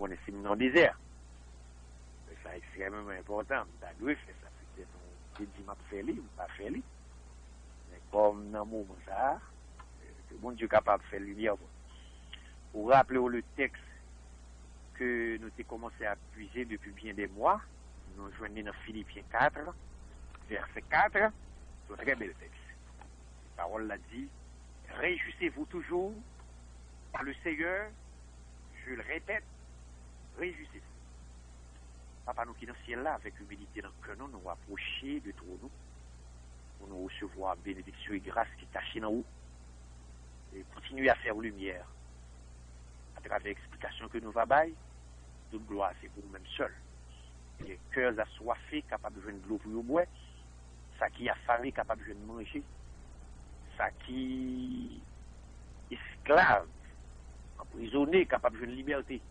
connaissez dans le désert. C'est extrêmement important. Je dois faire ça. C'est dit, m'a fait lui, pas fait lui. Mais comme dans le moment ça, le bon Dieu est capable de faire lumière. Pour rappeler le texte que nous avons commencé à puiser depuis bien des mois, nous joignons dans Philippiens 4, verset 4, c'est un très bel texte. La parole l'a dit, réjouissez-vous toujours par le Seigneur, je le répète, réjouissez-vous. Papa, nous qui dans le ciel là, avec humilité dans le cœur, nous approcher de trône pour nous recevoir bénédiction et grâce qui cachent dans nous et continuer à faire lumière à travers l'explication que nous va bailler. Toute gloire, c'est pour nous-mêmes seuls. Les cœurs assoiffés, capables de jouer de l'eau pour nous boire, ça qui affamé, capable de manger, ça qui esclave, emprisonné, capable de jouer de liberté,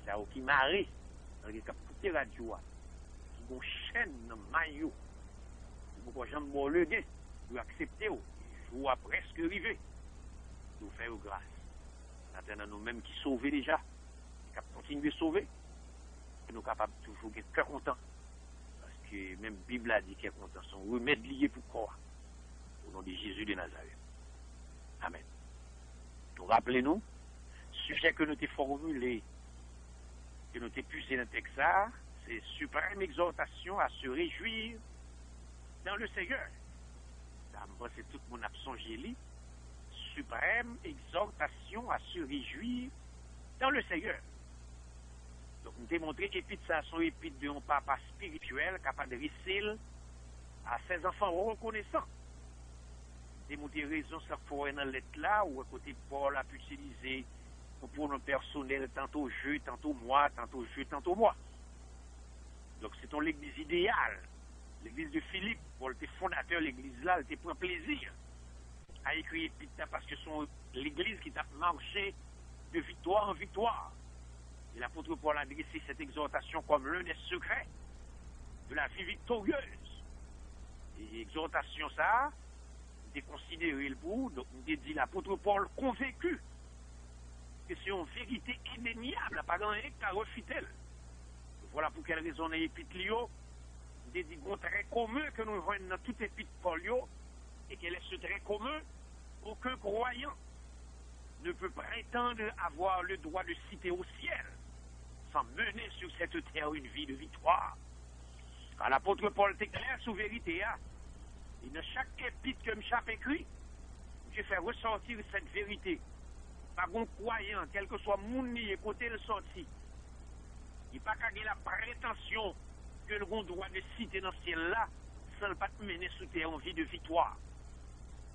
ça qui marre, qui a coupé la radio, qui ont chaîne dans le maillot, qui ont jamais le gain, pour accepter, ou à presque arriver, nous faire grâce. Maintenant, nous-mêmes qui sauvons déjà, qui continuer à sauver, et nous sommes capables de toujours être cœur content. Parce que même la Bible a dit qu'il est content, son remède lié pour quoi? Au nom de Jésus de Nazareth. Amen. Donc rappelez-nous, sujet que nous avons formulé, que nous avons puisé dans le texte, c'est suprême exhortation à se réjouir dans le Seigneur. Ça me c'est tout mon absent gélie. Suprême exhortation à se réjouir dans le Seigneur. Donc, nous démontrons qu'épite ça sont épite d'un papa spirituel capable de réussir à ses enfants reconnaissants. Démontrer raison ça faut dans lettre là où à côté Paul a pu utiliser pour nos personnels tantôt je, tantôt moi, tantôt je, tantôt moi. Donc c'est l'église idéale, l'église de Philippe. Paul était fondateur de l'église là, il était pour un plaisir à écrire épite parce que c'est l'église qui a marché de victoire en victoire. Et l'apôtre Paul a dressé cette exhortation comme l'un des secrets de la vie victorieuse. Et exhortation ça, c'est considéré le bout, donc on dit l'apôtre Paul convaincu que c'est une vérité indéniable, pas dans un hectare refutel. Voilà pour quelle raison on a épite Lio, on dit un trait commun que nous voyons dans toute épite Paul, et quel est ce trait commun? Aucun croyant ne peut prétendre avoir le droit de citer au ciel sans mener sur cette terre une vie de victoire. Quand l'apôtre Paul était clair sous vérité, et dans chaque épître que je écrit, je fais ressortir cette vérité. Pas bon croyant, quel que soit mon et côté le sorti, il n'y a pas qu'à la prétention que le bon droit de citer dans ce ciel-là sans ne pas mener sur terre en vie de victoire.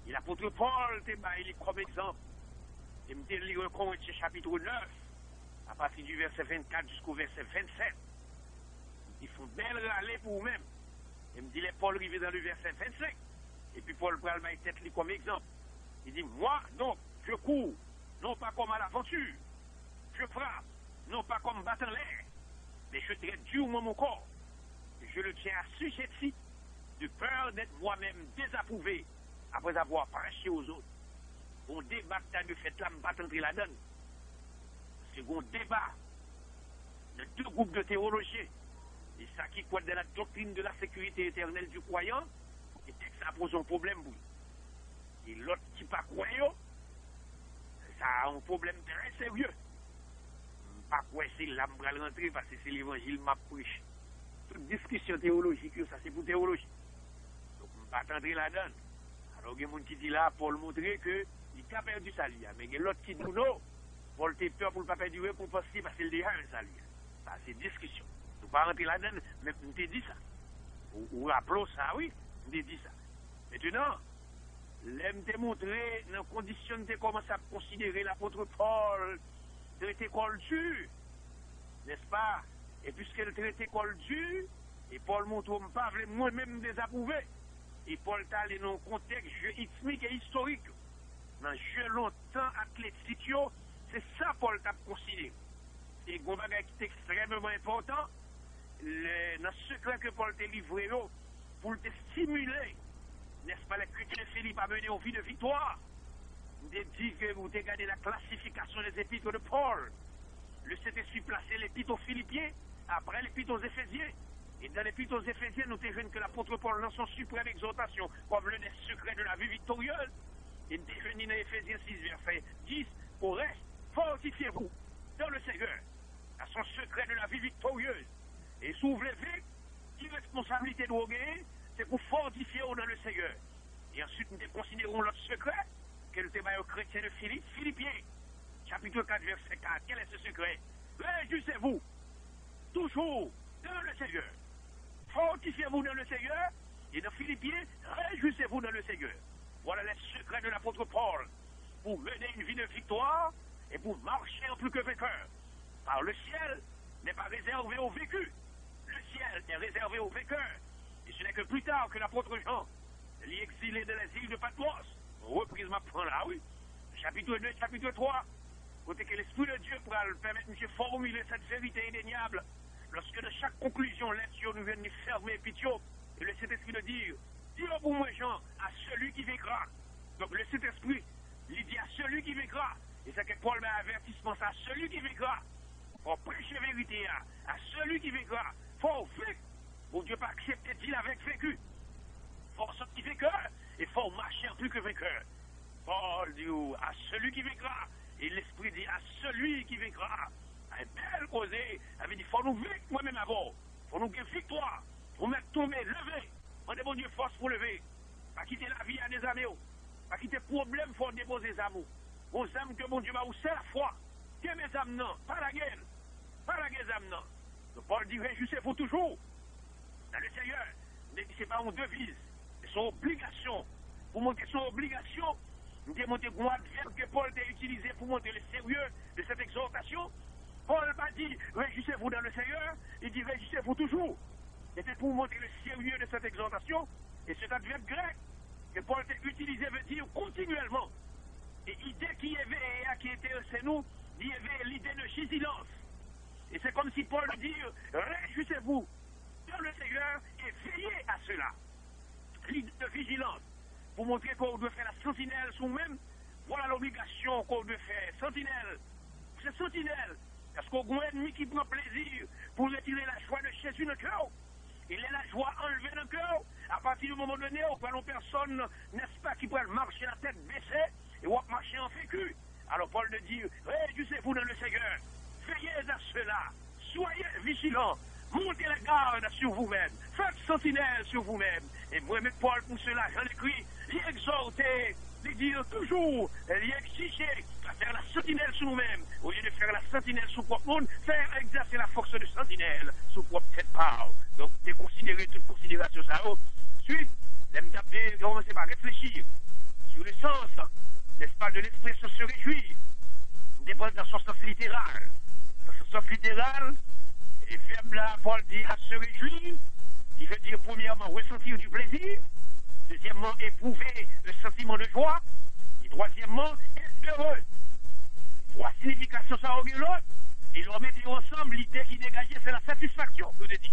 Et l'apôtre Paul te baillé comme exemple. Et me lire Corinthiens chapitre 9, à partir du verset 24 jusqu'au verset 27. Ils font belle râler pour eux-mêmes. Et me dit, les Paul arrivé dans le verset 25. Et puis Paul prend ma tête comme exemple. Il dit, moi, non, je cours, non pas comme à l'aventure. Je frappe, non pas comme battant l'air. Mais je traite durement mon corps. Je le tiens assujetti de peur d'être moi-même désapprouvé après avoir prêché aux autres. On débat de fait là, me entrer la donne. C'est un débat de deux groupes de théologiens. Et ça qui croit de la doctrine de la sécurité éternelle du croyant, et ça pose un problème pour lui. Et l'autre qui pas croyant, ça a un problème très sérieux. Pas quoi c'est là, je vais rentrer parce que c'est l'évangile m'a prêché. Toute discussion théologique, ça c'est pour théologie. Donc, je ne vais pas entrer la donne. Alors, il y a des gens qui disent là, Paul montrer que il a perdu sa vie. Mais il y a l'autre qui dit non, Paul a peur pour ne pas perdre du récompense parce qu'il a déjà sa vie. Ça, c'est discussion. Je ne vais pas rentrer là-dedans, mais on t'a dit ça. Ou rappelons ça, oui, on t'a dit ça. Maintenant, l'aime te montrer dans les conditions de commencer à considérer l'apôtre Paul traité col dur, n'est-ce pas? Et puisqu'elle traité col dur, et Paul montre pas moi-même désapprouvé. Et Paul t'a allé dans un contexte jeu ethnique et historique. Dans le jeu longtemps athlétique, c'est ça Paul t'a considéré. Et un bagage qui est extrêmement important, dans ce secret que Paul t'a livré, pour te stimuler, n'est-ce pas, les chrétiens Philippe a mené une vie de victoire. Vous avez dit que vous avez gardé la classification des épîtres de Paul. le Saint-Esprit placé l'épître aux Philippiens, après l'épître aux Éphésiens. Et dans l'épître aux Éphésiens, nous avons que l'apôtre Paul, dans son suprême exhortation, comme le secret de la vie victorieuse, et nous avons dans Éphésiens 6, verset 10, au reste, fortifiez-vous dans le Seigneur, à son secret de la vie victorieuse. Et si vous voulez, l'irresponsabilité de vous gagner, c'est pour fortifier dans le Seigneur. Et ensuite, nous considérons l'autre secret, que nous avons aux chrétiens de Philippiens, chapitre 4, verset 4. Quel est ce secret? Réjouissez-vous toujours dans le Seigneur. Fortifiez-vous dans le Seigneur. Et dans Philippiens, réjouissez-vous dans le Seigneur. Voilà les secrets de l'apôtre Paul pour mener une vie de victoire et pour marcher en plus que vainqueur. Car le ciel n'est pas réservé aux vécus. Le ciel est réservé aux vainqueurs. Et ce n'est que plus tard que l'apôtre Jean, l'y exilé de les îles de Patmos, reprise ma prend là, oui. Chapitre 2, chapitre 3. Côté que l'Esprit de Dieu pourra permettre de formuler cette vérité indéniable. Lorsque de chaque conclusion, l'Esprit nous vient de fermer Pitio, et le Saint-Esprit de dire, dis au pour moi, Jean, à celui qui vaincra. Donc le Saint-Esprit, il dit à celui qui vaincra. Et c'est que Paul met avertissement, c'est à celui qui vaincra. Pour prêcher la vérité à celui qui vaincra. Faut vaincre. Pour Dieu pas accepter de dire avec vécu. Faut sortir vainqueur et faut marcher plus que vainqueur. Paul dit à celui qui vaincra. Et l'Esprit dit à celui qui vaincra. Un bel causé. Il dit, faut nous vaincre moi-même avant. Faut nous gagner victoire. Faut mettre tomber, lever. On demande Dieu force pour lever. Pas quitter la vie à des années. Pas quitter problème, faut déposer les amours. Vos âmes que mon Dieu m'a c'est la foi. Que mes âmes non, pas la guerre. Pas la guerre âmes non. Donc Paul dit, réjouissez-vous toujours. Dans le Seigneur, c'est pas une devise. C'est son obligation. Pour montrer son obligation, nous avons montré que Paul a utilisé pour montrer le sérieux de cette exhortation. Paul n'a pas dit, réjouissez-vous dans le Seigneur. Il dit, réjouissez-vous toujours. C'était pour montrer le sérieux de cette exhortation. Et cet adverbe grec que Paul a utilisé veut dire continuellement. Et l'idée qui avait, qui était chez nous, il y avait l'idée de vigilance. Et c'est comme si Paul dit, réjouissez-vous dans le Seigneur et veillez à cela. L'idée de vigilance. Pour montrer qu'on doit faire la sentinelle sur nous-mêmes, voilà l'obligation qu'on doit faire. Sentinelle. C'est sentinelle. Parce qu'on a un ennemi qui prend plaisir pour retirer la joie de Jésus dans le cœur. Il est la joie enlevée dans le cœur. À partir du moment donné, on prend une personne, n'est-ce pas, qui pourrait marcher la tête baissée et on marcher en vécu. Alors Paul de dit, réjouissez-vous dans le Seigneur. Veillez à cela. Soyez vigilants. Montez la garde sur vous-même. Faites sentinelle sur vous-même. Et moi-même, Paul, pour cela, j'en écris, l'y exhorter, l'y dire toujours, l'y exiger, à faire la sentinelle sur nous-mêmes. Au lieu de faire la sentinelle sur propre monde, faire exercer la force de sentinelle sur propre tête part. Donc, c'est considérer toute considération ça. Ensuite, l'aime taper, commencer par réfléchir sur le sens, n'est-ce pas, de l'expression se réjouir. Dépend dans son sens littéral. Dans son sens littéral, et verbe là, Paul dit à se réjouir, il veut dire premièrement ressentir du plaisir, deuxièmement éprouver le sentiment de joie, et troisièmement être heureux. Trois significations ça aurait l'autre, et leur mettre ensemble, l'idée qui dégageait, c'est la satisfaction, je te dis.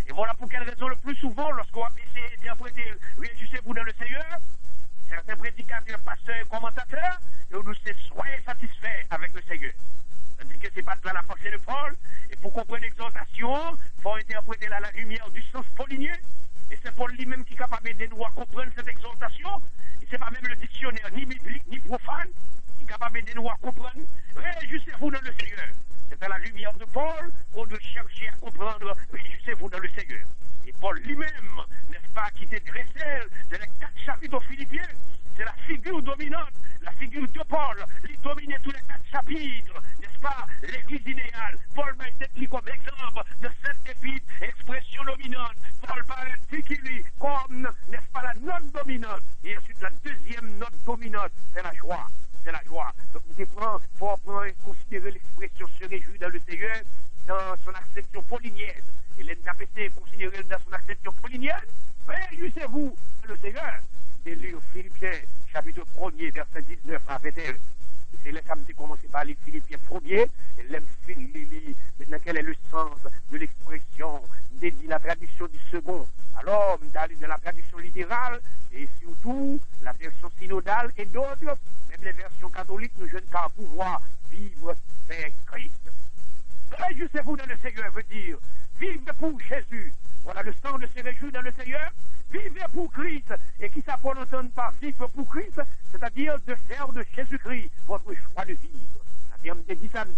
Et voilà pour quelle raison le plus souvent, lorsqu'on va essayer d'interpréter réjouissez-vous dans le Seigneur, certains prédicateurs, pasteurs, commentateurs, nous disent soyez satisfaits avec le Seigneur. Tandis que c'est pas là la pensée de Paul, et pour comprendre l'exhortation, il faut interpréter là la lumière du sens paulinien, et c'est Paul lui-même qui est capable de nous comprendre cette exhortation, et c'est pas même le dictionnaire ni biblique ni profane, qui est capable de nous comprendre, réjouissez-vous dans le Seigneur. C'est à la lumière de Paul qu'on doit chercher à comprendre, réjouissez-vous dans le Seigneur. Et Paul lui-même, n'est-ce pas, qui était dressé de les 4 chapitres aux Philippiens, c'est la figure dominante, la figure de Paul, il dominait tous les 4 chapitres, n'est-ce pas, l'église idéale. Paul m'a été pris comme exemple de cette épître, expression dominante. Paul paraît décliné comme, n'est-ce pas, la note dominante. Et ensuite, la deuxième note dominante, c'est la joie. C'est la joie. Donc, il faut prendre et considérer l'expression se réjouir dans le Seigneur dans son acception paulinienne. Et l'NKPC considéré dans son acception paulinienne. Réjouissez-vous dans le Seigneur. Des livres Philippiens, chapitre 1er, verset 19 à 21. C'est là samedi commencé par les Philippiens 1er, et maintenant quel est le sens de l'expression, dédié la traduction du second. Alors, dans la traduction littérale, et surtout la version synodale et d'autres, même les versions catholiques, nous jeunes qu'à pouvoir vivre vers Christ. Réjouissez-vous dans le Seigneur veut dire, vivez pour Jésus. Voilà le sang de se réjouir dans le Seigneur. Vivez pour Christ. Et qui s'appelle entendre par vivre pour Christ, c'est-à-dire de faire de Jésus-Christ votre choix de vivre. C'est-à-dire, je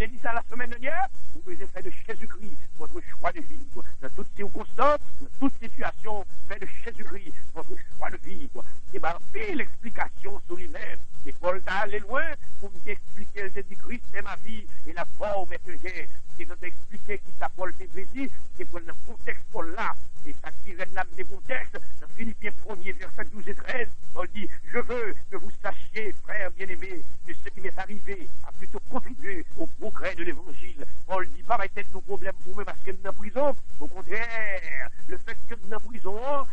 dit ça la semaine dernière, vous devez faire de Jésus-Christ votre choix de vivre. Dans toutes circonstances, dans toute situation, faites de Jésus-Christ votre choix de vivre. Et bien, fait l'explication sur lui-même. Et Paul t'a allé loin pour nous expliquer, il dit Christ c'est ma vie et la forme que j'ai. Et quand expliquer qui ça Paul fait plaisir, c'est pour le contexte Paul là. Et ça tire de l'âme des contextes. Dans Philippiens 1er, verset 12 et 13, Paul dit, je veux que vous sachiez, frères bien-aimés, que ce qui m'est arrivé a plutôt contribué au progrès de l'évangile. Paul dit pas, peut-être nos problèmes pour moi parce que nous sommes en prison. Au contraire, le fait que nous sommes en prison,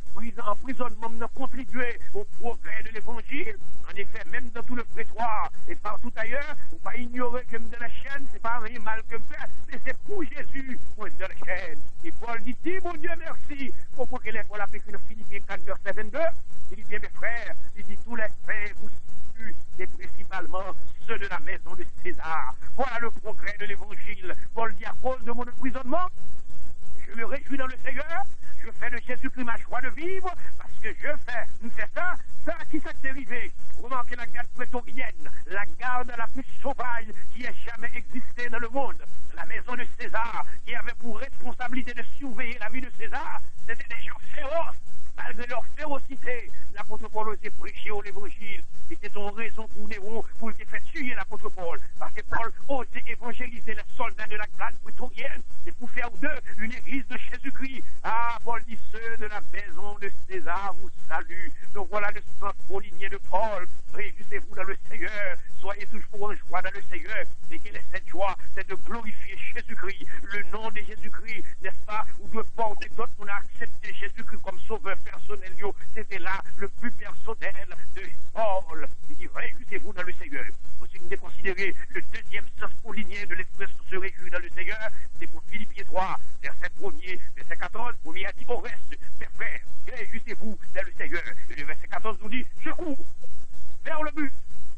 emprisonnement n'a contribué au progrès de l'évangile. En effet, même dans tout le prétoire et partout ailleurs, on ne pas ignorer que dans la chaîne, c'est pas rien mal que faire, mais c'est pour Jésus qu'on est dans la chaîne. Et Paul dit, mon Dieu, merci. Pourquoi qu'il est pour la pékin Philippiens 4, verset 22, il dit, bien mes frères, il dit, tous les frères vous suivent, et principalement ceux de la maison de César. Voilà le progrès de l'évangile. Paul dit, à cause de mon emprisonnement, je me réjouis dans le Seigneur, je fais de Jésus-Christ ma joie de vivre, parce que nous fais ça qui s'est arrivé. Remarquez la garde prétorienne, la garde la plus sauvage qui ait jamais existé dans le monde. La maison de César, qui avait pour responsabilité de surveiller la vie de César, c'était des gens féroces. Malgré leur férocité, l'apôtre Paul osait prêcher l'évangile. C'était une raison pour Néron, pour te faire tuer l'apôtre Paul. Parce que Paul osait évangéliser les soldats de la garde prétorienne et pour faire d'eux une église de Jésus-Christ. Ah, Paul dit, ceux de la maison de César vous saluent. Donc voilà le sens paulinien de Paul. Réjouissez-vous dans le Seigneur. Soyez toujours en joie dans le Seigneur. Et quelle est cette joie? C'est de glorifier Jésus-Christ. Le nom de Jésus-Christ, n'est-ce pas? Ou de porter d'autres, on a accepté Jésus-Christ comme sauveur personnel. C'était là le plus personnel de Paul. Il dit, réjouissez-vous dans le Seigneur. Aussi, nous devons considérer le deuxième sens paulinien de l'expression se réjouir dans le Seigneur. C'est pour Philippiens 3, verset 1er, verset 14. Premier a dit, au reste, mes frères, réjouissez-vous dans le Seigneur. Et le verset 14 nous dit, je cours vers le but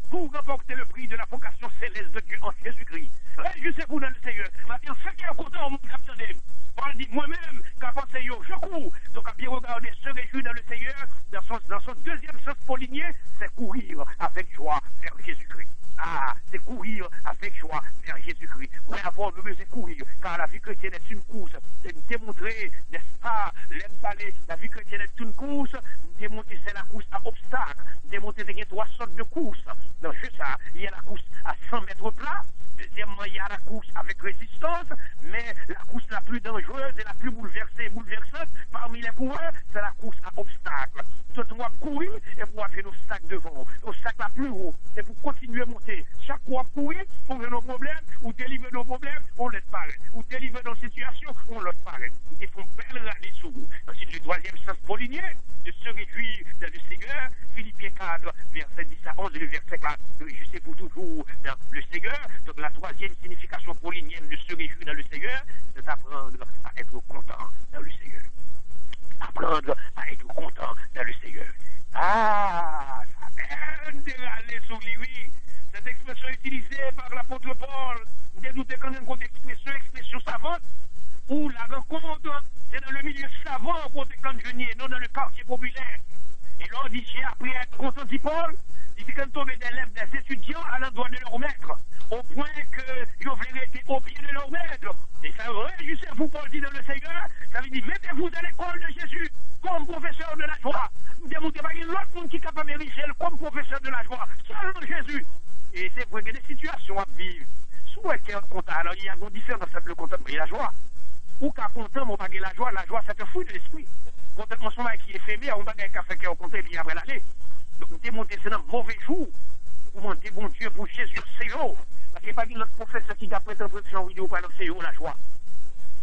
pour remporter le prix de la vocation céleste de Dieu en Jésus-Christ. Réjouissez-vous dans le Seigneur. Maintenant, ceux qui sont contents, mon capitaine, Paul dit moi-même, qu'à penser yo, je cours. Donc, à bien regarder, se réjouir dans le Seigneur, dans son deuxième sens paulinien, c'est courir avec joie vers Jésus-Christ. Ah, c'est courir avec joie vers Jésus-Christ. Oui, avant, nous devons courir, car la vie chrétienne est une course. C'est nous démontrer, n'est-ce pas, l'aime parler, la vie chrétienne est une course, nous démontrer c'est la course à obstacles, nous démontrer qu'il y a trois sortes de courses. Donc, c'est ça, il y a la course à 100 mètres plat. Deuxièmement, il y a la course avec résistance, mais la course la plus dangereuse et la plus bouleversante parmi les coureurs, c'est la course à obstacles. Tout le monde courir et pour faire nos sacs devant. Nos sacs la plus haut, c'est pour continuer à monter. Chaque fois courir, on veut nos problèmes, ou délivrer nos problèmes, on laisse paraître. Ou délivrer nos situations, on laisse paraître. Ils font belle rallye sous vous. Ensuite, le troisième sens paulinien, de se réjouir dans le Seigneur, Philippiens 4, verset 10 à 11 et le verset 4. Réjouissez-vous toujours dans le Seigneur. Donc la troisième signification paulinienne de se réjouir dans le Seigneur, c'est apprendre à être content dans le Seigneur. Apprendre à être content dans le Seigneur. Ah, ça vient de râler sur lui, oui. Cette expression utilisée par l'apôtre Paul, dédouté quand même contre expression savante, où la rencontre, c'est dans le milieu savant contre Canjenier, non dans le quartier populaire. Et là, on dit, j'ai appris à être content, dit Paul, il dit qu'on tombait des lèvres des étudiants à l'endroit de leur maître, au point que ils voulaient être au pied de leur maître. Et ça, réjouissez-vous, Paul dit dans le Seigneur, ça veut dire, mettez-vous dans l'école de Jésus comme professeur de la joie. Vous ne démontrez pas qu'il y a l'autre monde qui est capable de mériter comme professeur de la joie, seulement Jésus. Et c'est vrai qu'il y a des situations à vivre. Soit qu'il y a un content, alors il y a une différence entre le content et la joie. Ou qu'à content, on va gagner la joie c'est un fruit de l'esprit. Contentement, son qui est éphémère, on va gagner un café qui est au content et puis après l'aller. Donc, nous démontrer c'est un mauvais jour. Pour monter, bon Dieu, pour Jésus, c'est haut. Parce qu'il n'y a pas notre professeur qui a prêté un peu de vidéo pour annoncer la joie.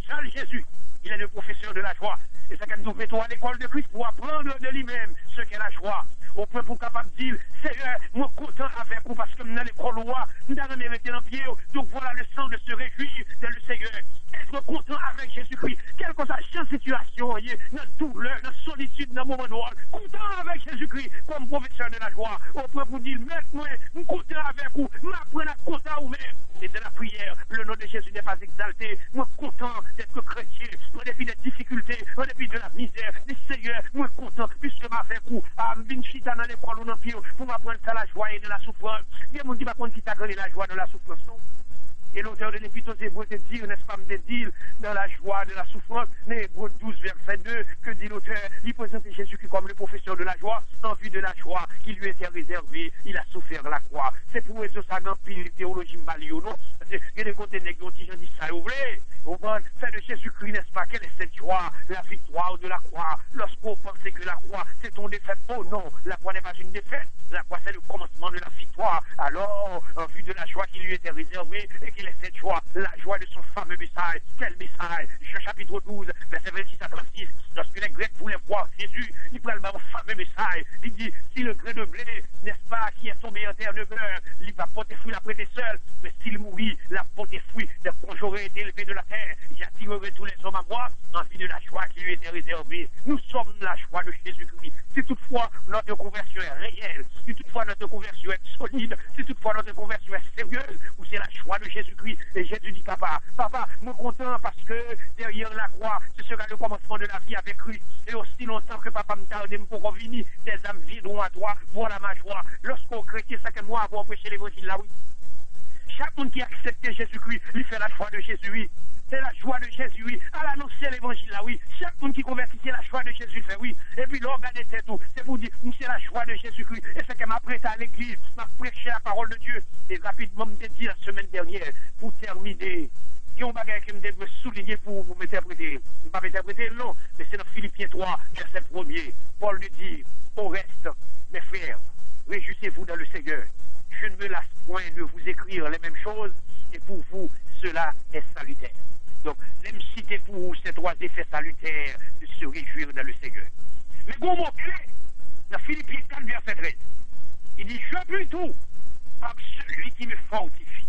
Seul Jésus, il est le professeur de la joie. Et ça quand nous mettons à l'école de Christ pour apprendre de lui-même ce qu'est la joie. Au point pour capable de dire, Seigneur, moi content avec vous parce que nous dans l'école loi, nous avons mérité dans le pied. Donc voilà le sens de se réjouir dans le Seigneur. Être être content avec Jésus-Christ. Quelle que soit la situation, notre douleur, notre solitude, dans le moment noir, content avec Jésus-Christ, comme professeur de la joie. Au point pour dire, maître, moi, je suis content avec vous, m'apprendre à content ou même. Et de la prière, le nom de Jésus n'est pas exalté. Moi, content d'être chrétien, en dépit des difficultés, en dépit de la misère, des Seigneur, moi, content, puisque m'a fait coup, à m'binchita dans l'école ou dans le pire, pour m'apprendre à la joie et de la souffrance. Il y a des gens qui ne connaissent pas la joie de la souffrance, non? Et l'auteur de l'Épître aux Hébreux te dit, n'est-ce pas, me dire, dans la joie de la souffrance, Hébreux 12, verset 2, que dit l'auteur, il présente Jésus-Christ comme le professeur de la joie, en vue de la joie qui lui était réservée, il a souffert la croix. C'est pour ça que ça a pile théologie malio, non? Parce que il y a des côtés négociés, j'en dis ça, vous voulez? C'est de Jésus-Christ, n'est-ce pas? Quelle est cette joie, la victoire de la croix? Lorsqu'on pense que la croix, c'est ton défaite, oh non, la croix n'est pas une défaite, la croix c'est le commencement de la victoire. Alors, en vue de la joie qui lui était réservée, et qu'il est cette joie, la joie de son fameux message. Quel message? Jean chapitre 12, verset 26 à 36, lorsque les Grecs voulaient voir Jésus, ils prennent le fameux message. Il dit, si le grain de blé, n'est-ce pas, qui est tombé en terre de beurre, il va porter fruit la prêter seul, mais s'il mourit, la porter fruit, des proches auraient été élevés de la terre, j'attirerai tous les hommes à moi, en vue de la joie qui lui était réservée. Nous sommes la joie de Jésus-Christ. Si toutefois notre conversion est réelle, si toutefois notre conversion est solide, si toutefois notre conversion est sérieuse, ou c'est la joie de Jésus-Christ, et Jésus dit, papa, me content parce que derrière la croix, ce sera le commencement de la vie avec lui. Et aussi longtemps que papa me tarde, pour revenir, tes âmes viendront à toi, voilà ma joie. Lorsqu'on chrétien, c'est que moi, avons prêché l'évangile là, oui. Chaque monde qui accepte Jésus-Christ, lui fait la joie de Jésus. C'est la joie de Jésus, oui. À l'annoncer l'évangile là, oui. Chaque monde qui convertit, c'est la joie de Jésus, fait oui. Et puis là, regardez tout. C'est pour dire, c'est la joie de Jésus-Christ. Et c'est qu'elle m'a prêté à l'église, m'a prêché la parole de Dieu. Et rapidement, me dit la semaine dernière, pour terminer, il y a un bagage qui me souligner pour vous m'interpréter. Je ne vais pas m'interpréter, non, mais c'est dans Philippiens 3, verset 1er. Paul lui dit, au reste, mes frères, réjouissez-vous dans le Seigneur. Je ne me lasse point de vous écrire les mêmes choses, et pour vous, cela est salutaire. Donc, même citer pour vous ces trois effets salutaires de se réjouir dans le Seigneur. Mais bon mot-clé, dans Philippiens 4, verset 13, il dit, je peux tout par celui qui me fortifie.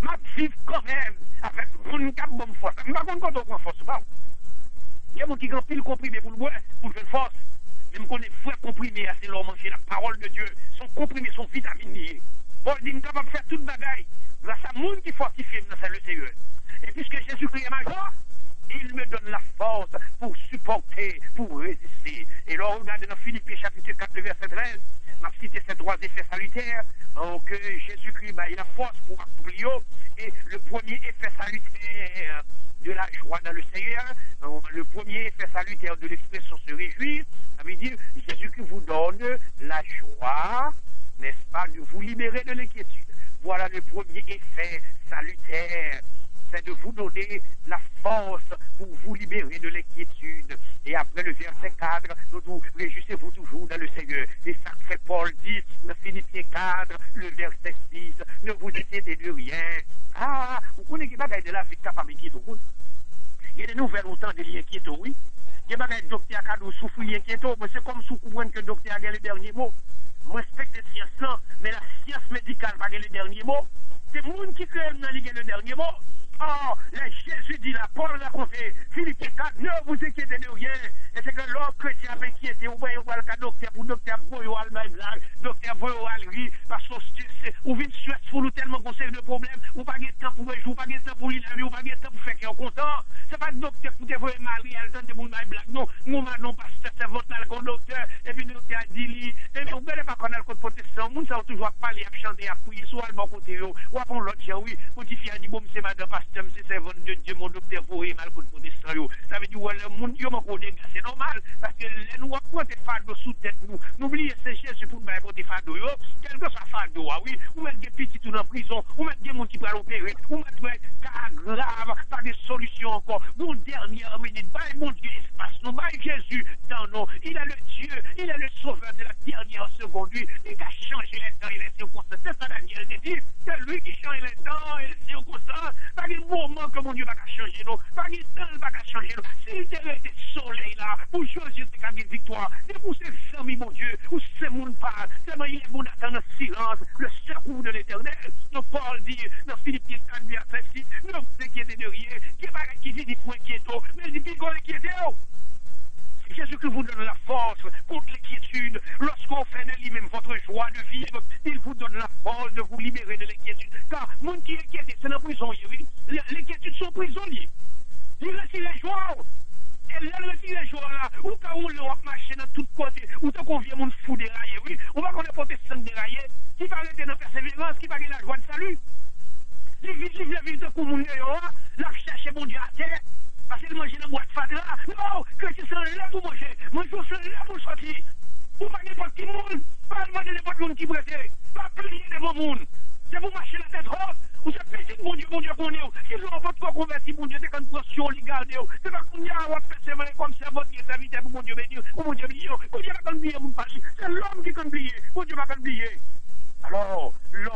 Ma vive quand même avec mon cap bonne force. Je ne sais pas quand on prend force. Il y a des gens qui ont pile comprimé pour le bois, pour faire force. Même qu'on est fou comprimé, c'est leur manger la parole de Dieu. Son comprimé, son vitamine lié. Paul dit, nous devons faire toute bagaille. Grâce à monde qui fortifie, c'est le Seigneur. Et puisque Jésus-Christ est ma joie, il me donne la force pour supporter, pour résister. Et là, regardez dans Philippiens chapitre 4, verset 13, m'a cité ces trois effets salutaires, que Jésus-Christ, il a force pour accomplir. Et le premier effet salutaire de la joie dans le Seigneur, le premier effet salutaire de l'expression se réjouir, ça veut dire Jésus-Christ vous donne la joie, n'est-ce pas, de vous libérer de l'inquiétude. Voilà le premier effet salutaire, c'est de vous donner la force pour vous libérer de l'inquiétude. Et après le verset 4, nous réjouissez-vous toujours dans le Seigneur. Et ça fait Paul dit, dans Philippiens 4, le verset 6, ne vous inquiétez de rien. Ah, vous connaissez pas de la vie capable de tout le monde. Il y a des nouvelles autant de liens qui oui. Il y a des docteurs qui ont souffert inquiétant, mais c'est comme si vous comprenez que le docteur a les derniers mots. Je respecte la science là, mais la science médicale n'a pas les derniers mots. C'est le monde qui crée le dernier mot. Oh, Jésus dit la Paul l'a confié. Philippe 4, ne vous inquiétez de rien. Et c'est que l'homme chrétien a inquiété. Vous voyez, le cas docteur pour docteur Boyo Allemagne, docteur Boyo Alri, parce que vous venez stressful ou tellement conseil de problème, ou pas de temps pour jouer, ou pas de temps pour lire, ou pas de temps pour faire qu'il est content. C'est pas le docteur pour dévoiler Marie, elle donne des bons blagues. Non, nous, non, pasteur, c'est votre alcool docteur. Et puis, le docteur a dit, et puis, vous ne pouvez pas qu'on a le code protestant. Nous, ça va toujours parler, à chanter, à prier, soit à bon côté, ou à prendre l'autre, oui, modifier, a dit, bon, c'est madame pasteur, c'est servant de Dieu, mon docteur, vous voyez, mal code protestant, ça veut dire, ouais, le monde, c'est normal, parce que les nous apprendre des fardeaux sous tête, nous. N'oubliez, c'est Jésus pour nous apporter fardeaux, quel que soit fardeau, oui, ou mettre des petits tout en prison, ou mettre des gens qui peuvent l'opérer, ou mettre des cas graves, pas des solutions encore. Bon, dernière minute, bye, mon Dieu, espace, nous, bye, Jésus, dans nous, il a le Dieu, il a le sauveur de la dernière seconde, lui, il a changé les temps et les circonstances. C'est ça, Daniel, dit, c'est lui qui change les temps et les circonstances. Pas de moment que mon Dieu va changer, non, pas de temps va changer, non. S'il était le soleil là, pour choisir cette gagne victoire, et pour ces amis, mon Dieu, où c'est mon parle, tellement il est bon d'attendre le silence, le secours de l'éternel. Donc Paul dit dans Philippiens 4, verset 6, ne vous inquiétez de rien. inquiéter, qui dit pour inquiéter, mais il dit puis qu'on inquiéter. C'est Jésus qui vous donne la force contre l'inquiétude. Lorsqu'on fait de lui-même votre joie de vivre, il vous donne la force de vous libérer de l'inquiétude. Car le monde qui est inquiété, c'est un prisonnier, oui. L'inquiétude sont prisonniers. Il retire les joies. Et là, le retire les joies là, ou quand on l'a marché dans tous côtés, ou tant qu'on vient mon fou déraillé, oui. On va qu'on ait porté 5 déraillés, qui va arrêter dans persévérance, qui va gagner la joie de salut. Les vies, la vie de Koumoun, la chercher mon Dieu à terre. Parce qu'il mange dans la boîte fat là. Non, chrétien c'est là pour manger. Manger c'est là pour sortir. Vous pas n'importe qui monde. Pas demander n'importe monde qui prête. Pas plier devant monde. C'est vous marcher la tête haute. Vous êtes petit, mon Dieu, qu'on est. Si vous n'avez pas de quoi convertir, mon Dieu, c'est quand vous sur les gardes. C'est pas qu'on y a un persévérer comme ça, votre serviteur pour mon Dieu béni. Pour mon Dieu béni. Mon Dieu va oublier mon pari. C'est l'homme qui peut oublier. Mon Dieu va oublier. Alors, là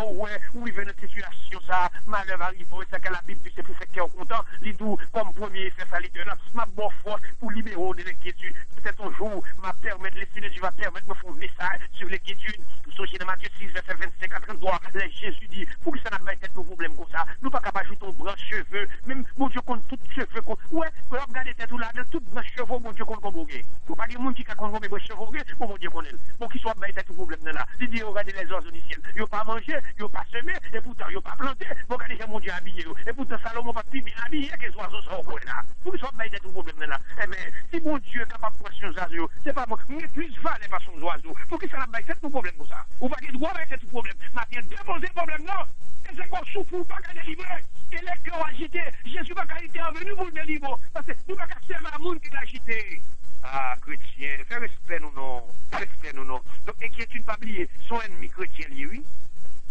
où il vient une situation, ça, malheur arrive, c'est que la Bible dit c'est pour faire cœur content, il dit comme premier effet salutaire, ma bonne force pour libérer de l'inquiétude. Peut-être un jour, ma permettre, le Seigneur va permettre de me faire un message sur l'inquiétude. Nous sommes dans Matthieu 6, verset 25 à 33, là, Jésus dit, pour que ça n'a pas été nos problèmes comme ça, nous pas capables d'ajouter un bras cheveux, même, mon Dieu, compte tout cheveux, ouais, regardez tout là, de tout bras cheveux, mon Dieu, qu'on convoqué. Faut pas dire, mon Dieu, qu'on convoqué, bras cheveux, mon Dieu, qu'on est. Bon, qu'il soit pas tout problème là. Il dit, regardez les oiseaux du ciel. Ils n'ont pas mangé, ils n'ont pas semé, et pourtant ils n'ont pas planté. Bon, regardez, mon Dieu habillé. Et pourtant, Salomon pas plus bien habillé que les oiseaux sont là. Pour qu'ils soient pas tout problème là. Eh bien, si mon Dieu est capable de prendre son oiseau, c'est pas moi. Mais plus valer pas son oiseau. Pour qu'ils soient pas tout problème comme ça. Ou pas qu'il doit être tout problème. Mais il déposer le problème là. Et c'est qu'on souffre ou pas qu'à délivrer. Et les cœurs agités. Jésus va qu'à intervenir pour le délivrer. Parce que nous pas qu'à servir à monde qui l'a agité. Ah, chrétien, fais respect nous non. Respect nous non. Donc, inquiétude pas oublier, son ennemi chrétien, lui.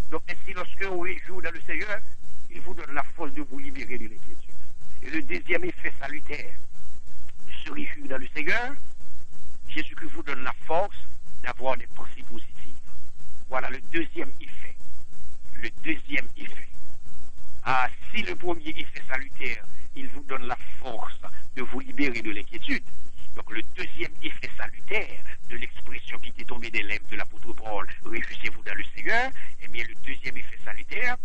Donc, ainsi, lorsque vous réjouissez dans le Seigneur, il vous donne la force de vous libérer de l'inquiétude. Et le deuxième effet salutaire de se réjouir dans le Seigneur, Jésus-Christ vous donne la force d'avoir des pensées positives. Voilà le deuxième effet. Le deuxième effet. Ah, si le premier effet salutaire, il vous donne la force de vous libérer de l'inquiétude, donc le deuxième effet salutaire de l'expression qui était tombée des lèvres de l'apôtre Paul, réjouissez-vous dans le Seigneur, eh bien le deuxième effet salutaire,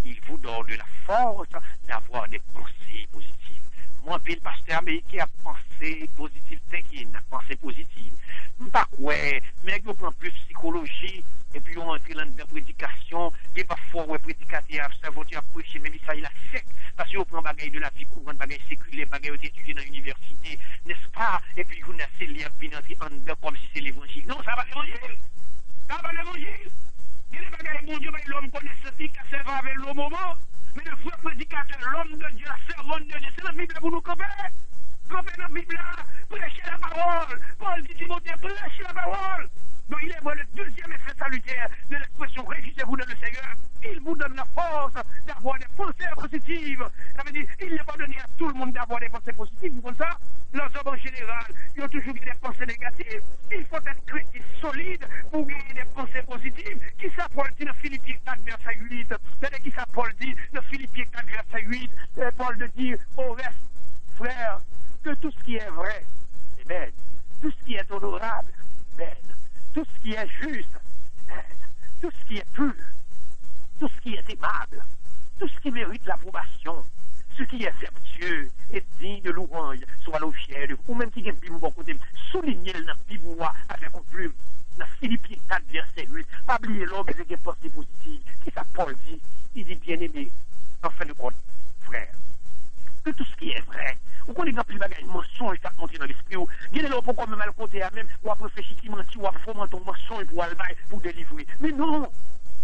il vous donne de la force d'avoir des pensées positives. Moi, puis le pasteur américain a pensé positive thinking, a pensé positive. Pas quoi, mais on prend plus psychologie, et puis on entre dans la prédication, et parfois, ouais, prédicateur, ça va dire prêcher, mais ça, il a sec, parce qu'on prend bagaille de la vie courante, bagaille séculaire, bagaille étudier dans l'université, n'est-ce pas? Et puis, vous n'avez lire, puis en dedans, comme si c'est l'évangile. Non, ça va l'évangile. Ça va l'évangile. Il y a des bagailles, mon Dieu, mais l'homme connaît ceci, qui servent avec le moment, mais le vrai prédicateur, l'homme de Dieu, la servante de Dieu, c'est la Bible pour nous camper. Camper dans la Bible, prêcher la parole. Paul dit Timothée, prêcher la parole. Donc il est le deuxième effet salutaire de l'expression réjouissez-vous dans le Seigneur. Il vous donne la force d'avoir des pensées positives. Ça veut dire, il n'est pas donné à tout le monde d'avoir des pensées positives. Vous comprenez ça? Les hommes en général, ils ont toujours des pensées négatives. Il faut être chrétien solide pour gagner des pensées positives. Qui ça Paul dit dans Philippiens 4, verset 8? C'est qui ça Paul dit dans Philippiens 4, verset 8? Paul de dire au reste, frère, que tout ce qui est vrai est bête. Tout ce qui est honorable, bête. Tout ce qui est juste, tout ce qui est pur, tout ce qui est aimable, tout ce qui mérite l'approbation, ce qui est vertueux et digne de louange, soit l'objet de vous. Ou même qui est bien bon côté, soulignez le piboua avec un plume. Dans Philippiens 4, verset 8, pas oublier l'homme qui est pensée positive. Qui ça Paul dit? Il dit bien aimé, en fin de compte, frère, que tout ce qui est vrai, ou qu'on est dans plus de bagages, mensonge, ça monte dans l'esprit, ou il y a des gens pour mal côté à même, ou après réfléchir qui mentit, ou après fomenter ton mensonge pour aller pour délivrer. Mais non!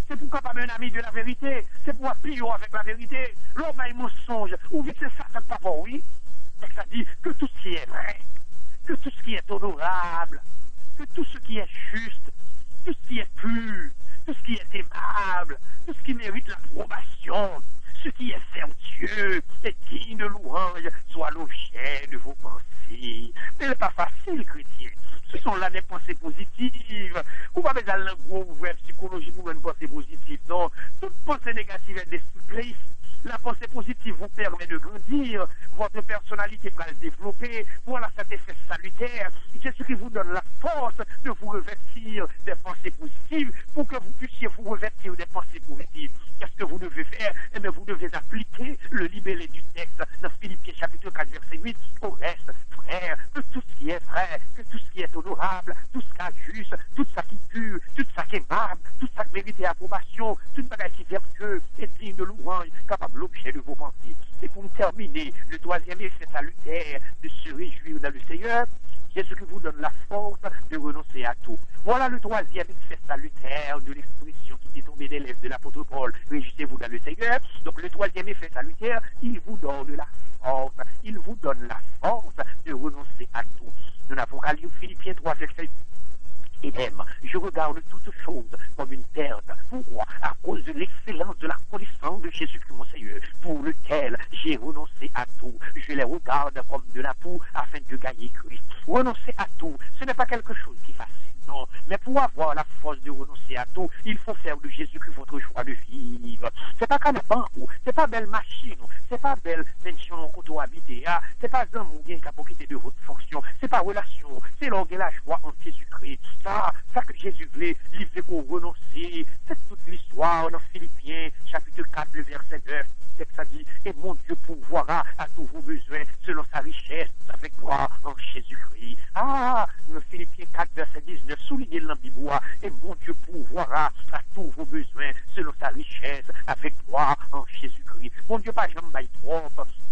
C'est pour capable un ami de la vérité, c'est pour appuyer avec la vérité. L'homme a un mensonge, ou vite c'est ça, ça ne pas pour oui. Ça dit que tout ce qui est vrai, que tout ce qui est honorable, que tout ce qui est juste, tout ce qui est pur, tout ce qui est aimable, tout ce qui mérite l'approbation, ce qui est vertueux et digne de louange, soit l'objet de vos pensées. Mais ce n'est pas facile, chrétien. Ce sont là des pensées positives. Vous n'avez pas un gros ouvert psychologie pour une pensée positive. Non, toute pensée négative est destructrice. La pensée positive vous permet de grandir, votre personnalité va se développer. Voilà cet effet salutaire. C'est ce qui vous donne la force de vous revêtir des pensées positives pour que vous puissiez vous revêtir des pensées positives. Qu'est-ce que vous devez faire? Eh bien, vous devez appliquer le libellé du texte dans Philippiens chapitre 4, verset 8. Au reste, frère, que tout ce qui est vrai, que tout ce qui est honorable, tout ce qui est juste, tout ce qui est pur, tout ce qui est aimable, tout ce qui mérite approbation, toute bagage qui est vertueux et digne de louange, capable l'objet de vos pensées. Et pour terminer, le troisième effet salutaire de se réjouir dans le Seigneur, c'est ce qui vous donne la force de renoncer à tout. Voilà le troisième effet salutaire de l'expression qui est tombée des lèvres de l'apôtre Paul. Réjouissez-vous dans le Seigneur. Donc le troisième effet salutaire, il vous donne la force. Il vous donne la force de renoncer à tout. Nous n'avons qu'à lire Philippiens 3, verset. Et même, je regarde toutes choses comme une perte. Pourquoi? À cause de l'excellence de la connaissance de Jésus-Christ mon Seigneur, pour lequel j'ai renoncé à tout. Je les regarde comme de la poux afin de gagner Christ. Renoncer à tout, ce n'est pas quelque chose qui est facile. Non, mais pour avoir la force de renoncer à tout, il faut faire de Jésus-Christ votre choix de vivre. C'est pas canapé, c'est pas belle machine, c'est pas belle pension qu'on a habité, c'est pas un moyen qui a profité de votre fonction, c'est pas relation, c'est l'orgueil la joie en Jésus-Christ. Ça que Jésus voulait, il fait qu'on renonce. C'est toute l'histoire dans Philippiens, chapitre 4, le verset 9. Ça dit, et mon Dieu pourvoira à tous vos besoins selon sa richesse avec moi en Jésus-Christ. Philippiens 4, verset 19, soulignez dans la Bible, et mon Dieu pourvoira à tous vos besoins selon sa richesse avec moi en Jésus-Christ. Mon Dieu pas jamais trop,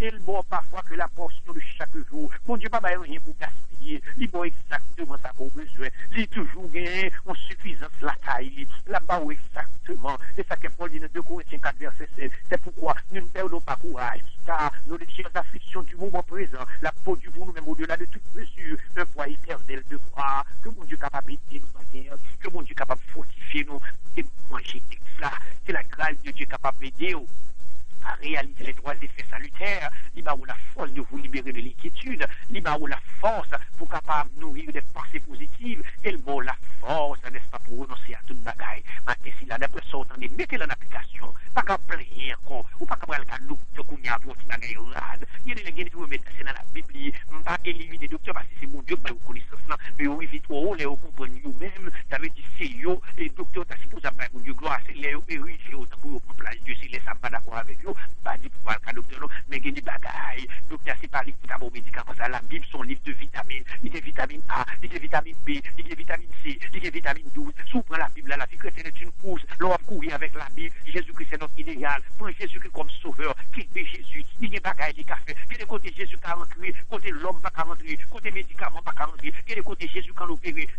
et le bon parfois que la portion de chaque jour. Mon Dieu pas rien pour gaspiller, il bon exactement ça qu'on besoin. Il toujours gagné en suffisance la taille, là-bas où exactement. Et ça que Paul dit dans 2 Corinthiens 4, verset 7. C'est pourquoi nous ne perdons pas courage, car nos légères afflictions du moment présent, la peau du pour nous-mêmes au-delà de toute mesure, un poids éternel de croire que mon Dieu est capable d'aider nous, que mon Dieu est capable de fortifier nous, et manger ça. C'est la grâce de Dieu capable d'aider à réaliser les trois effets salutaires, il va la force de vous libérer de l'inquiétude, il va la force pour capable nourrir des pensées positives, et le bon la force, n'est-ce pas, pour renoncer à toute bagaille. Maintenant, si là, d'après ça, attendez, mettez-le en application, pas qu'à plaire encore, ou pas qu'à prendre le cas de docteur qu'on y a pour une bagaille rade. Il y a des gens qui vont mettre ça dans la Bible, pas éliminer docteur parce que c'est mon Dieu, mais vous connaissez ça, mais vous évitez trop, les comprenez vous-même, ça veut dire c'est yo, et docteur, t'as supposé à mon Dieu, gloire, c'est les érigés, autant que vous prendre place, Dieu, s'il laisse pas d'accord avec vous. Pas dit pour le cas docteur, mais il y a des bagailles. Docteur, c'est pas l'écoute à bon médicament. La Bible, son livre de vitamines. Il y a vitamine A, il y a vitamine B, il y a vitamine C, il y a vitamine 12. Si vous prenez la Bible, la vie chrétienne est une course. L'on va courir avec la Bible. Jésus-Christ, c'est notre idéal. Prenez Jésus-Christ comme sauveur. Qui est Jésus? Il y a des bagailles, des cafés. Il y a des côtés Jésus qui a rentré, côté l'homme pas rentré, côté médicament pas rentré. Il y a des côtés Jésus qui a opéré.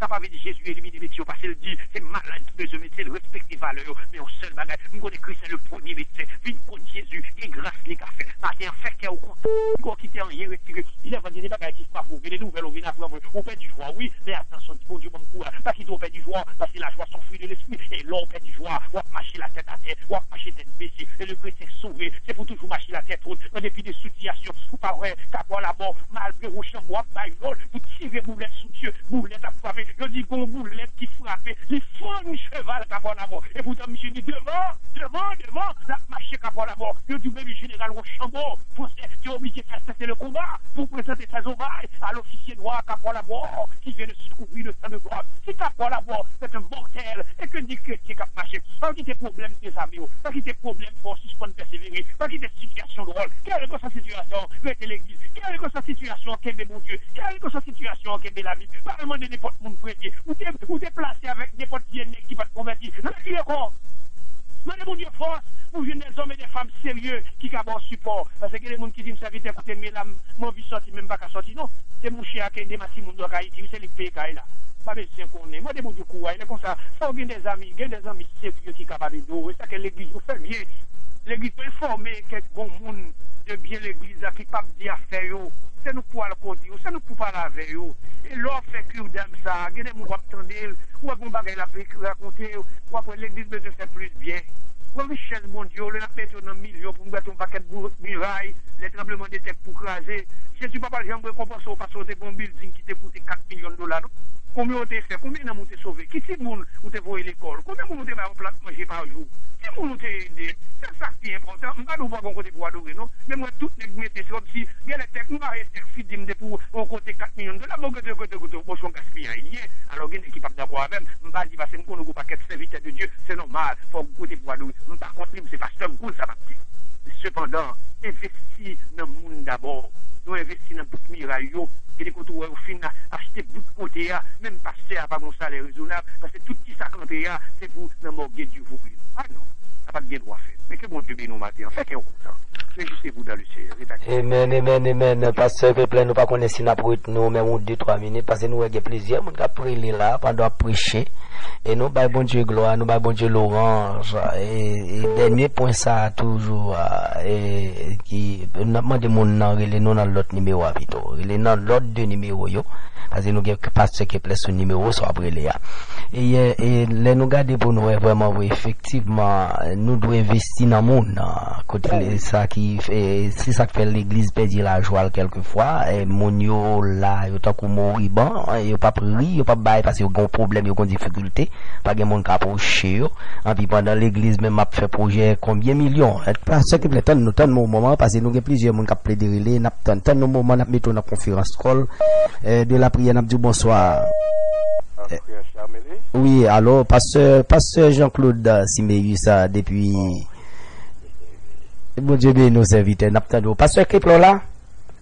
Ça va dire Jésus éliminer les médecins parce qu'il dit c'est malade qui besoin de médecin, respecter valeur, mais au seul bagage, nous connaissons Christ c'est le premier médecin, puis contre Jésus, et grâce les cafés, matin fait qu'il y a au compte, encore quitter en rien retiré, il a vendu des bagages qui se passent, des nouvelles, on vient après, on perd du joie, oui, mais attention, bon Dieu, mon courage, parce qu'il perd du joie, parce que la joie sont fruits de l'esprit, et l'on perd du joie, on va marcher la tête à terre, on va marcher tête baissée, et le chrétien sauvé, c'est pour toujours marcher la tête haute, en dépit des situations, ou pas vrai, qu'après la mort, malgré au chambre, pour tirer boulette sous Dieu, boulette à frapper, je dis qu'on boulette qui frappe, il faut un cheval qui a la mort. Et pourtant, monsieur dit devant, la marché qui a la mort. Je dis même général au chambre, français, qui est obligé de faire cesser le combat pour présenter sa sauvaille à l'officier noir qui a la mort, qui vient de se couvrir le sang de gloire. Si qui a la mort, c'est un mortel, et que dit chrétien qui a marché, pas qu'il y ait problème des amis, pas qu'il y ait problème pour suspendre persévérer, pas qu'il y ait situation drôle, quelle que soit sa situation, mettez l'église, quelle que soit sa situation, qu'aime mon Dieu, quelle que soit sa situation, qu'aime la vie, pas demander n'importe mon prêtier, ou t'es placé avec n'importe qui qui va te convertir. Regardez encore. Demandez mon Dieu force pour jeunes hommes et des femmes sérieux qui ont support. Parce que les gens qui disent ça vite écoutez, mais là, mon vie sorti, même pas qu'à sortir. Non, c'est mon chien qui a des massifs de Haïti, c'est les pays là. Pas besoin qu'on est. Moi, des gens du courage, il est comme ça. Ça, il y a des amis sérieux qui sont capables de nous. C'est ça que l'église fait bien. L'église peut informer quelques bons monde de bien l'église qui ne peut pas dire affaire. C'est nous pour le côté, c'est nous pour parler avec eux. Et l'on fait que d'aime ça, il y a des gens qui attendent, ou à raconter, ou après l'église besoin faire plus bien. Pour richesse, mon Dieu, le n'a pas dans millions pour nous mettre un paquet de murailles, des tremblements de terre pour craser. Jésus papa j'aimerais compenser au passé de bon building qui t'a coûté 4 millions de dollars. Combien on t'a fait? Combien de monde t'a sauvé? Qui c'est monde où t'es voyé l'école? Combien de monde t'a plat manger par jour? Qui monde t'a aidé? C'est ça qui est important. Je ne vais pas bon côté pour adorer, non? Mais moi, tout les mettez comme si, il y a les textes, nous avons des fidim pour on côté 4 millions de dollars, bon côté, bon, son gaspillage. Alors, il y a une équipe d'accord avec même, je ne vais pas dire parce que nous avons un paquet de serviteurs de Dieu, c'est normal, il faut côté pour adorer. Par contre, c'est pasteur cool, ça va dire. Cependant, investir dans le monde d'abord. Nous investissons dans beaucoup de mirailles. Et les côtés où au final, acheter beaucoup de côtés, même passer à pas mon salaire raisonnable, parce que tout qui s'accroche, c'est pour nous morguer du vous. Ah non, ça n'a pas de droit fait. Mais que bon Dieu nous matin, fait qu'il y a comme ça. Mais juste vous dans le ciel. Amen. Pasteur, que plein nous pas connaître si n'a pour nous, même 2-3 minutes, parce que nous avons plaisir, nous avons prié là, pendant prêcher. Et nous, bah, bon Dieu gloire, nous, bah, bon Dieu l'orange. Et dernier point, ça, toujours, et qui, nous avons demandé mon nom, il est non dans l'autre numéro, Vito. Il est dans l'autre deux numéros, yo. Parce que nous avons pasteur qui plaît ce numéro, soit après les et les nous garder pour nous, vraiment, oui, effectivement, nous devons investir dans le monde, côté ça qui fait, c'est ça qui fait l'église perdre la joie quelquefois, et mon yo là, yo tant qu'on moribond, yo pas pris, yo pas bail parce que yo gon problème, yo gon difficulté, pas gen monde qui approcher yo, et puis pendant l'église même a fait projet combien millions, parce que peut tant nous tant moment parce que nous avons plusieurs monde qui plaider relé, n'a tant nos moment n'a mettre dans conférence call, de la prière n'a dit bonsoir. Oui, alors pasteur Jean-Claude Siméus depuis bon Dieu bénisse nos serviteurs n'attendons pasteur Kepler là.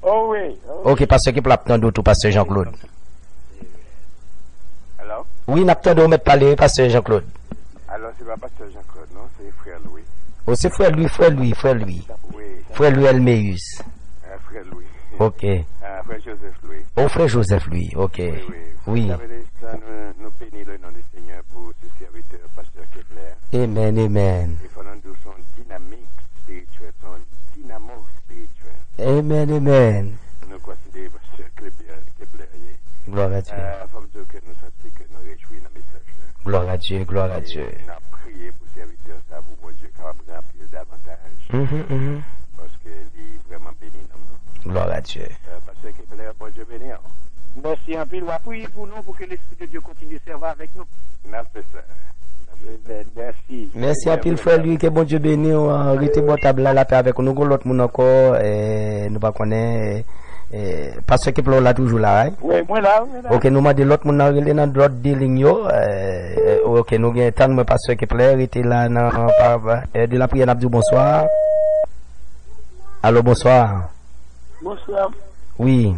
Oh oui. OK, pasteur Kepler attendons tout pasteur Jean-Claude. Alors? Oui, n'attendons mettre parler pasteur Jean-Claude. Alors c'est pas pasteur Jean-Claude, non, c'est frère Louis. Oh, c'est frère Louis. Oui. Frère Louis Elméus. Frère Louis. OK. Frère Joseph Louis. Oh, frère Joseph Louis. OK. Oui. Nous bénissons le nom du Seigneur pour ce serviteur, pasteur Kepler. Amen. Il faut nous son dynamique spirituelle, son dynamo spirituel. Amen. Nous considérons pasteur Kepler. Gloire à Dieu. Il faut dire que nous sentons que nous réjouissons dans le message. Gloire à Dieu. Nous avons prié pour serviteur, ça vous, bon Dieu, capable de remplir davantage. Parce que il est vraiment béni dans nous. Gloire à Dieu. Pasteur Kepler, bon Dieu béni. Merci un peu. On va prier pour nous pour que l'Esprit de Dieu continue à servir avec nous. Merci à pile frère lui que bon Dieu béni arrêtez bon table là paix avec nous l'autre monde encore nous pas connaît parce que Kepler là toujours là hein? Oui, moi là. OK nous m'a dit l'autre monde relé dans l'autre dealing yo OK nous gain temps moi parce que Kepler était là dans de la prière n'a dit bonsoir. Allô bonsoir. Bonsoir. Oui.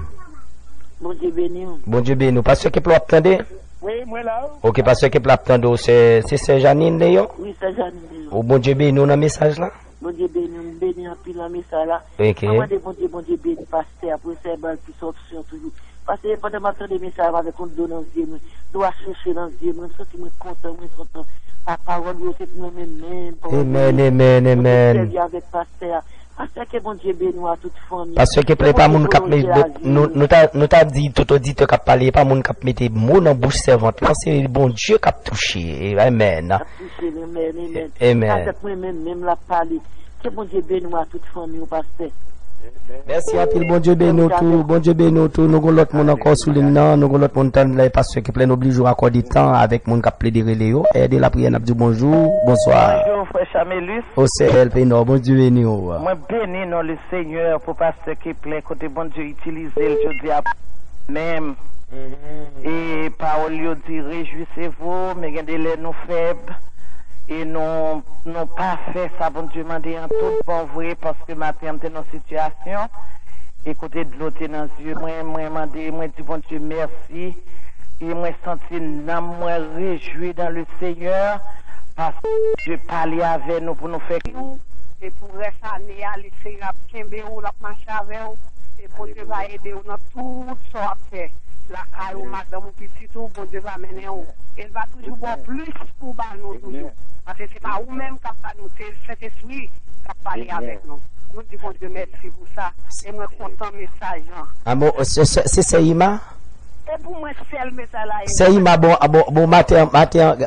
Bon Dieu béni. Bon Dieu béni. Pasteur Kepler attendez? Oui, moi là. OK, pasteur Kepler attendez, c'est Janine Léon? Oui, c'est Janine Léon. Oh, bon Dieu béni, nous dans message là? Bon Dieu béni en pile dans message là. OK. Bon Dieu béni, pasteur, pour faire balle plus option toujours. Parce que pendant matin des messages avec un don dans Dieu, doit chercher dans Dieu, moi je suis content, la parole c'est pour moi-même. Amen. Avec pasteur. Parce que bon Dieu béni à toute famille. Parce que pas moun k'ap nous t'a dit tout auditeur k'ap parler pas moun k'ap mettre mot dans bouche servante. C'est bon Dieu k'ap touché. Amen. Amen. Même la parler. Que bon Dieu béni à toute famille au pasteur. Merci à pile bon Dieu béni tout nous l'autre monde encore sous l'hymne nous l'autre monde temps là parce que plein oblige à accorder temps avec monde k'ap plaider Léo et de la prière n'a dit bonjour bonsoir. Bonjour frère Chamélus. Au CLP non bon Dieu béni. Moi béni non le Seigneur pour pasteur qui plaît côté bon Dieu utiliser je dis à même et parole yo dit réjouissez-vous mais gardez les nous faibles. Et non pas fait ça, bon Dieu m'a dit en tout bon vrai, parce que matin, j'étais dans une situation, écoutez de l'autre dans les yeux, moi dit bon Dieu merci, et moi senti moi réjoui dans le Seigneur, parce que Dieu parlait avec nous pour nous faire. Et pour rester année, le Seigneur la marcher avec nous, et bon Dieu va aider nous dans tout ce qu'on fait. La caille ou madame ou petit tout, bon Dieu va mener nous. Elle va toujours voir plus pour nous toujours. Parce que c'est pas nous-mêmes qui va nous, c'est cet esprit qui va parler avec nous. Nous disons Dieu merci pour ça. Et moi content message. Ah bon, c'est Seima? Et pour moi c'est le message là. Seima bon matin,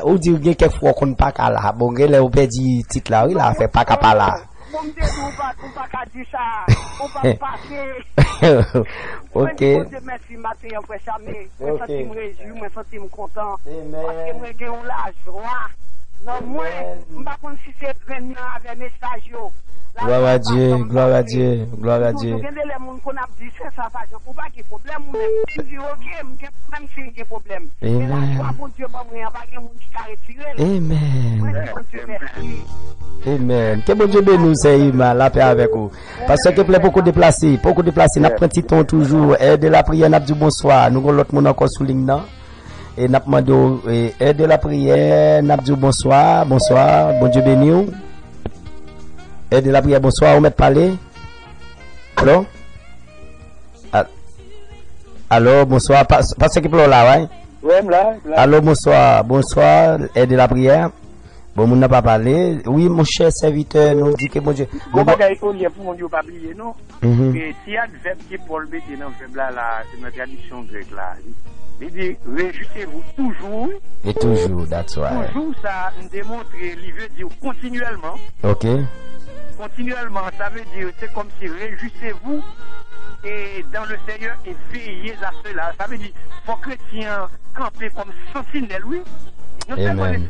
ou dit quelques fois qu'on pas là. Bon, elle a perdu titre là, il a fait pas qu'à là. bon me dire ou pas qu'à dire ça, ou pas passer. OK. Merci matin après ça mais moi senti me réjouir, moi senti me content parce que moi j'ai la joie. Non moi pas comme si c'est vraiment avec message yo. Gloire à Dieu, gloire à Dieu, gloire à Dieu. Amen. Que bon Dieu bénisse la paix avec vous. Parce que plaît beaucoup déplacés, n'a pris petit temps toujours. Aide la prière, n'a dit bonsoir. Nous avons l'autre monde encore sous ligne là. Et n'a demandé aide la prière, n'a dit bonsoir, bonsoir, bon Dieu bénisse. Aide la prière, bonsoir, on met parler. Allô? Allô, bonsoir, parce que là, ouais? Oui, là. Allô, bonsoir, bonsoir, aide la prière. Bon, on n'a pas parlé. Oui, mon cher serviteur, nous dit que bon Dieu. Bon, bagay pour mon Dieu pas oublier, non? Et s'il y a un verbe qui est pour le mettre dans le verbe là, c'est notre tradition grecque là. Il dit, réjouissez-vous toujours. Et toujours, that's right. Toujours, ça nous démontre, il veut dire continuellement. OK. Continuellement, ça veut dire, c'est comme si réjouissez-vous et dans le Seigneur et veillez à cela. Ça veut dire, faut chrétien camper comme sentinelle, oui. Amen.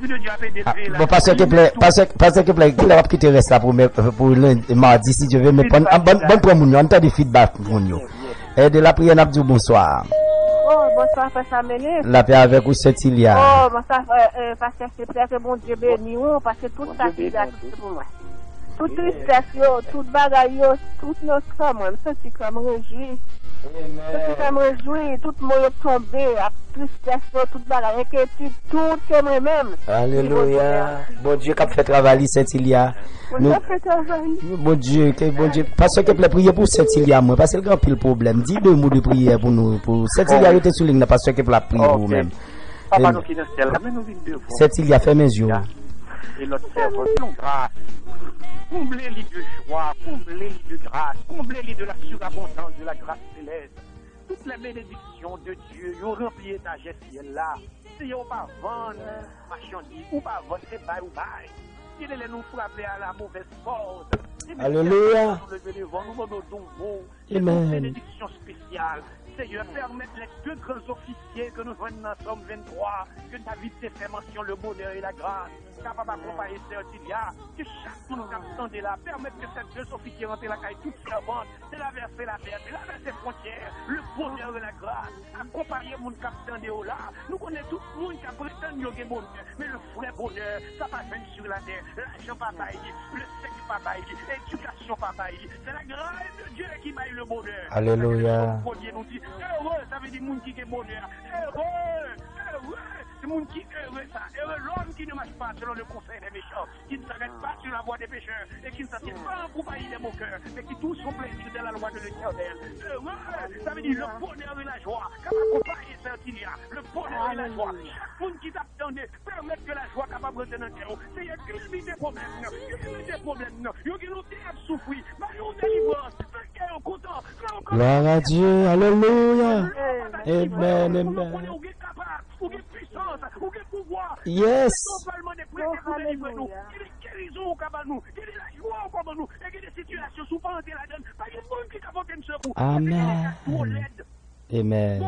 Bon, pasteur que plaît, qui va quitter reste là pour mardi si je veux me prendre bon pour mon on t'a des feedback pour nous. Et de la prière n'a dit bonsoir. Oh, bonsoir, frère Saméné. La paix avec vous, Cécilia. Oh, bonsoir, pasteur, c'est clair que bon Dieu bénit, parce que tout ça, c'est gratuit pour moi. Toute tristesse, toute bagaille, tout notre comme, je suis comme réjoui. Je suis comme réjoui, tout le monde est tombé, à tristesse, toute bagaille, inquiétude, tout c'est moi-même. Alléluia. Bon Dieu, qui a fait travailler Cécilia. Bon Dieu, parce que plaît prier pour Cécilia, moi, parce qu'il y a un pile problème. Dis 2 mots de prière pour nous, pour Cécilia, était sur ligne, parce que plaît prier pour vous-même. Cécilia, fait mes yeux. Et notre cerveau, grâce. Comblez-les de joie, comblez-les de grâce, comblez-les de la surabondance de la grâce céleste. Toutes les bénédictions de Dieu, vous remplissez ta gestielle là. Si vous pas vendre marchandises, ou pas vendre, c'est bail ou bail. Il est nous frapper à la mauvaise porte. Alléluia. Nous vendons Amen. bénédiction spéciale. Seigneur, permettre les 2 grands officiers que nous voyons dans Somme 23, que David t'ait fait mention le bonheur et la grâce, capable d'accompagner Sœur Tilia, que chaque monde qui attendait là, permettre que ces 2 officiers rentrent la caille toute servante, de la verser la terre, de la verser frontières, le bonheur et la grâce, accompagner mon capitaine de là. Nous connaissons tout le monde qui a prétendu qu'il y a bonheur, mais le vrai bonheur, ça va venir sur la terre, l'argent papa, le sexe papa, l'éducation papa, c'est la grâce de Dieu qui baille le bonheur. Alléluia. Heureux, ça veut dire moun qui est bonheur. Heureux. C'est moun qui est heureux ça. Heureux l'homme qui ne marche pas selon le conseil des méchants, qui ne s'arrête pas sur la voie des pécheurs, et qui ne s'attire pas en compagnie des moqueurs, mais qui tout son plaisir de la loi de l'Éternel. Heureux, ça veut dire le bonheur et la joie. Comme accompagner Saint-Hilaire, le bonheur et la joie. Chaque monde qui t'attendait, permettre que la joie capable de dans le cœur. C'est un crime des problèmes, des problèmes. Il y a des souffrir, mais il y a une délivrance. Gloire à Dieu, alléluia. Amen, amen. Yes. Amen. Amen.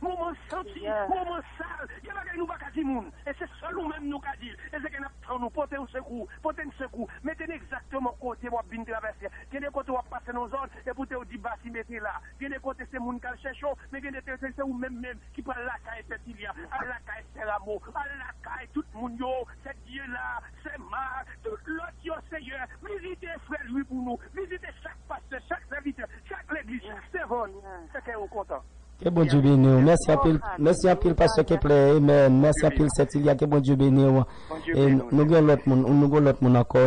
Moment senti, moment sale, il y a des nous pas dire moun et c'est seul nous même nous qu'a dire et c'est que nous porter un secours, mettez exactement côté ou bien traverser. Il y a des côtés où passer dans zone et pour te dire bah si mettez là. Il y a des côtés c'est moun qui cherche mais il y a des côtés c'est ou même qui prend la caille petit là, à la caille c'est l'amour, à la caille tout le monde yo, c'est Dieu là, c'est Marc, tout l'autre yo Seigneur, visitez frère lui pour nous, visitez chaque pasteur, chaque serviteur, chaque l'église, chaque servante, c'est qu'on est content. Que bon Dieu bénisse. Merci à pile pasteur qui plaît. Amen. Merci à pile Cécilia. Que bon Dieu bénisse. Et nous avons l'autre monde encore.